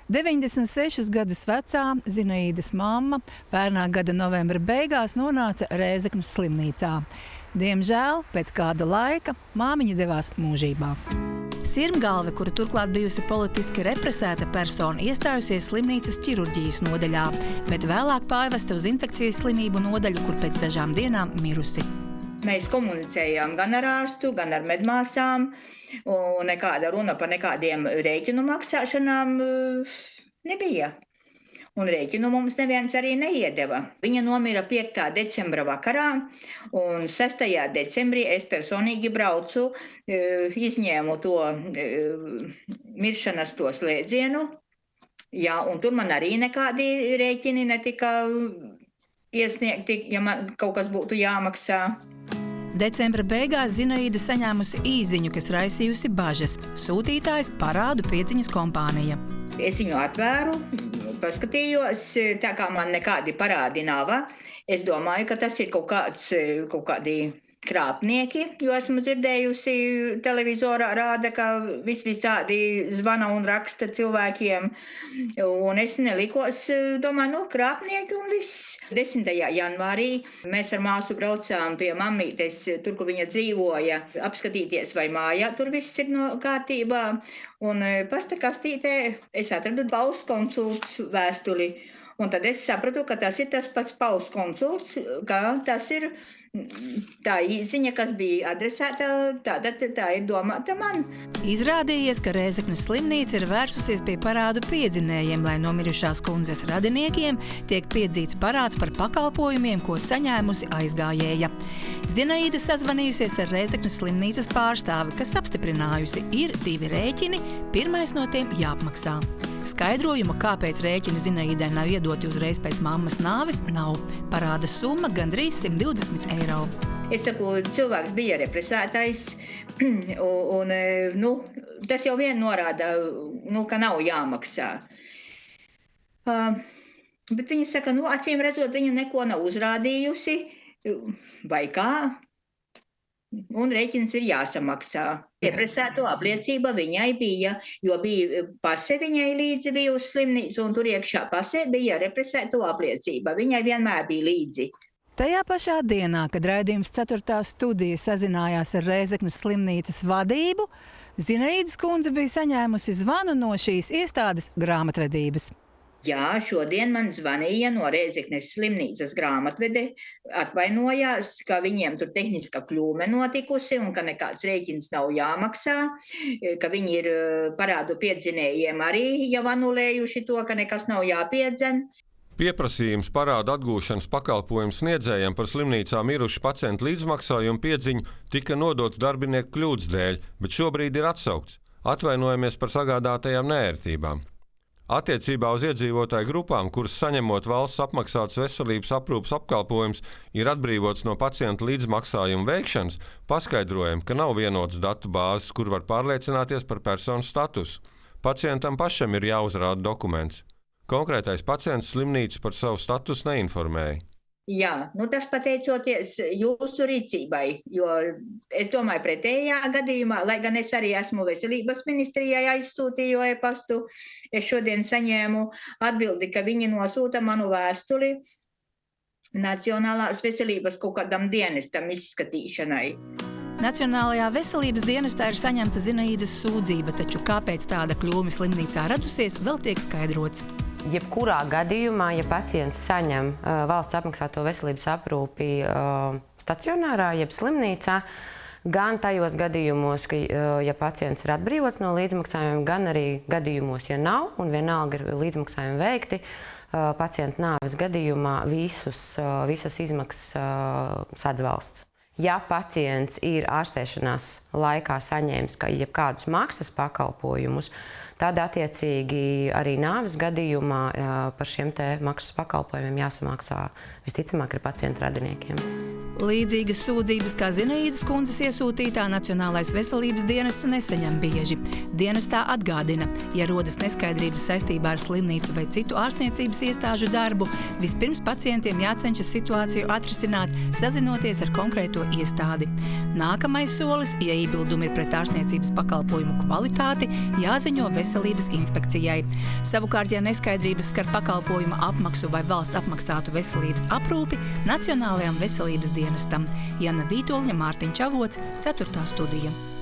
96 gadus vecā Zinaīdas mamma pērnā gada novembra beigās nonāca Rēzeknes slimnīcā. Diemžēl pēc kāda laika māmiņa devās mūžībā. Sirmgalve, kura turklāt bijusi politiski represēta persona, iestājusies slimnīcas ķirurģijas nodaļā, bet vēlāk pārvesta uz infekcijas slimību nodaļu, kur pēc dažām dienām mirusi. Mēs komunicējām gan ar ārstu, gan ar medmāsām, un nekāda runa par nekādiem rēķinu maksāšanām nebija. Un rēķinu mums neviens arī neiedeva. Viņa nomira 5. decembra vakarā, un 6. decembrī es personīgi braucu, izņēmu to miršanas to slēdzienu. Jā, un tur man arī nekādi rēķini netika iesniegti, ja man kaut kas būtu jāmaksā. Decembra beigās Zinaīda saņēmusi īziņu, kas raisījusi bažas. Sūtītājs Parādu piedziņas kompānija. Es viņu atvēru, paskatījos, tā kā man nekādi parādi nav. Es domāju, ka tas ir kaut kādi krāpnieki, jo esmu dzirdējusi televizorā rāda, ka visādi zvana un raksta cilvēkiem. Un es nelikos, domāju, krāpnieki un viss. 10. janvārī mēs ar māsu braucām pie mammītes, tur, kur viņa dzīvoja, apskatīties, vai mājā tur viss ir no kārtībā. Un pasta kastītē es atradu Pauls konsults vēstuli. Un tad es sapratu, ka tas ir tas pats Pauls konsults, ka tas ir tā īziņa, kas bija adresēta, tā ir domāta man. Izrādījies, ka Rēzeknes slimnīca ir vērsusies pie parādu piedzinējiem, lai nomirušās kundzes radiniekiem tiek piedzīts parāds par pakalpojumiem, ko saņēmusi aizgājēja. Zinaīda sazvanījusies ar Rēzeknes slimnīcas pārstāvi, kas apstiprinājusi, ir 2 rēķini, pirmais no tiem jāapmaksā. Skaidrojuma, kāpēc rēķini Zinaīdai nav iedoti uzreiz pēc mammas nāves, nav. Parāda summa gandrīz 120 eiro. Es saku, cilvēks bija represētais, un tas jau vien norāda, ka nav jāmaksā. Bet viņa saka, acīm redzot, viņa neko nav uzrādījusi, vai kā, un rēķins ir jāsamaksā. Represēto apliecība viņai bija, jo bija pase viņai līdzi bija uz slimnīcu, un tur iekšā pasē bija represēto apliecība. Viņai vienmēr bija līdzi. Tajā pašā dienā, kad raidījums 4. studija sazinājās ar Rēzeknes slimnīcas vadību, Zinaīdas kundze bija saņēmusi zvanu no šīs iestādes grāmatvedības. Jā, šodien man zvanīja no Rēzeknes slimnīcas grāmatvede, atvainojās, ka viņiem tur tehniska kļūme notikusi un ka nekāds rēķins nav jāmaksā, ka viņi ir parādu piedzinējiem arī jau anulējuši to, ka nekas nav jāpiedzen. Pieprasījums parādu atgūšanas pakalpojumu sniedzējiem par slimnīcā mirušu pacientu līdzmaksājumu piedziņu tika nodots darbinieku kļūdas dēļ, bet šobrīd ir atsaukts. Atvainojamies par sagādātajām neērtībām. Attiecībā uz iedzīvotāju grupām, kuras saņemot valsts apmaksātas veselības aprūpes apkalpojumus, ir atbrīvots no pacientu līdzmaksājumu veikšanas, paskaidrojam, ka nav vienotas datu bāzes, kur var pārliecināties par personu statusu. Pacientam pašam ir jāuzrāda dokuments. Konkrētais pacients slimnīcu par savu statusu neinformēja. Jā, tas pateicoties jūsu rīcībai, jo es domāju pretējā gadījumā, lai gan es arī esmu veselības ministrijai aizsūtīju e-pastu, es šodien saņēmu atbildi, ka viņi nosūta manu vēstuli Nacionālās veselības kaut kādam dienestam izskatīšanai. Nacionālajā veselības dienestā ir saņemta Zinaīdas sūdzība, taču kāpēc tāda kļūme slimnīcā radusies, vēl tiek skaidrots. Jebkurā gadījumā, ja pacients saņem valsts apmaksāto veselības aprūpi stacionārā, jeb slimnīcā, gan tajos gadījumos, ja pacients ir atbrīvots no līdzmaksājumiem, gan arī gadījumos, ja nav un vienalga ir līdzmaksājumi veikti, pacienta nāves gadījumā visas izmaksas sadz valsts. Ja pacients ir ārstēšanās laikā saņēmis jebkādus maksas pakalpojumus, tad attiecīgi arī nāves gadījumā par šiem te maksas pakalpojumiem jāsamaksā visticamāk ar pacientu radiniekiem. Līdzīgas sūdzības kā Zinaīdas kundzes iesūtītā Nacionālais veselības dienests nesaņem bieži. Dienestā atgādina, ja rodas neskaidrības saistībā ar slimnīcu vai citu ārstniecības iestāžu darbu, vispirms pacientiem jācenšas situāciju atrisināt, sazinoties ar konkrēto iestādi. Nākamais solis, ja iebildumi ir pret ārstniecības pakalpojumu kvalitāti, jāziņo veselības inspekcijai. Savukārt, ja neskaidrības skar pakalpojuma apmaksu vai valsts apmaksātu veselības aprūpi, Nacionālajam veselības dienestam. Jana Vītoļņa, Mārtiņš Avots, 4. studija.